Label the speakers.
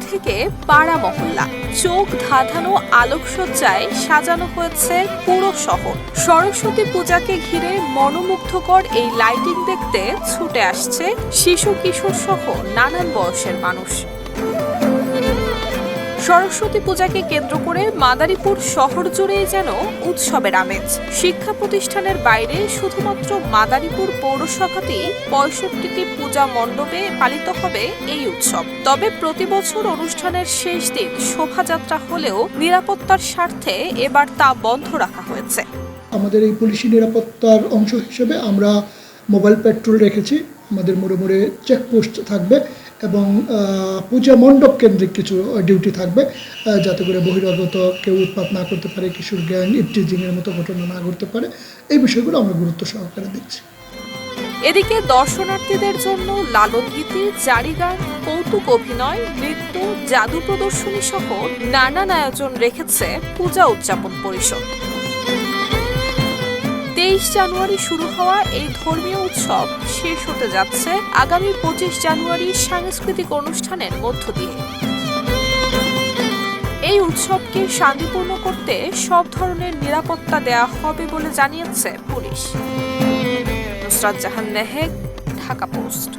Speaker 1: থেকে পাড়া মহল্লা, চোখ ধাঁধানো আলোকসজ্জায় সাজানো হয়েছে পুরো শহর। সরস্বতী পূজাকে ঘিরে মনোমুগ্ধকর এই লাইটিং দেখতে ছুটে আসছে শিশু কিশোর সহ নানান বয়সের মানুষ। সরস্বতী পূজাকে কেন্দ্র করে মাদারীপুর শহর জুড়েই যেন উৎসবের আমেজ। শিক্ষা প্রতিষ্ঠানের বাইরে শুধুমাত্র মাদারীপুর পৌরসভাতেই ৬৫টি পূজা মণ্ডপে পালিত হবে এই উৎসব। তবে প্রতি বছর অনুষ্ঠানের শেষ দিন শোভাযাত্রা হলেও নিরাপত্তার স্বার্থে এবার তা বন্ধ রাখা হয়েছে।
Speaker 2: আমাদের এই পুলিশি নিরাপত্তার অংশ হিসেবে আমরা মোবাইল পেট্রোল রেখেছি। আমাদের মোড়ে মোড়ে চেকপোস্ট থাকবে এবং পূজা মণ্ডপ কেন্দ্রিক কিছু ডিউটি থাকবে, যাতে করে বহিরাগত কেউ উৎপাত না করতে পারে, কিশোর গ্যাং ইভটিজিংয়ের মতো ঘটনা না ঘটতে পারে। এই বিষয়গুলো আমরা গুরুত্ব সহকারে দিচ্ছি।
Speaker 1: এদিকে দর্শনার্থীদের জন্য লালন গীতি, জারি গান, কৌতুক অভিনয়, নৃত্য, জাদু প্রদর্শনী সহ নানান আয়োজন রেখেছে পূজা উদযাপন পরিষদ। ২৩ জানুয়ারি শুরু হওয়া এই ধর্মীয় উৎসব শেষ হতে যাচ্ছে আগামী ২৫ জানুয়ারি সাংস্কৃতিক অনুষ্ঠানের মধ্য দিয়ে। এই উৎসবকে শান্তিপূর্ণ করতে সব ধরনের নিরাপত্তা দেওয়া হবে বলে জানিয়েছে পুলিশ। নুসরাত জাহান মেহেক, ঢাকা পোস্ট।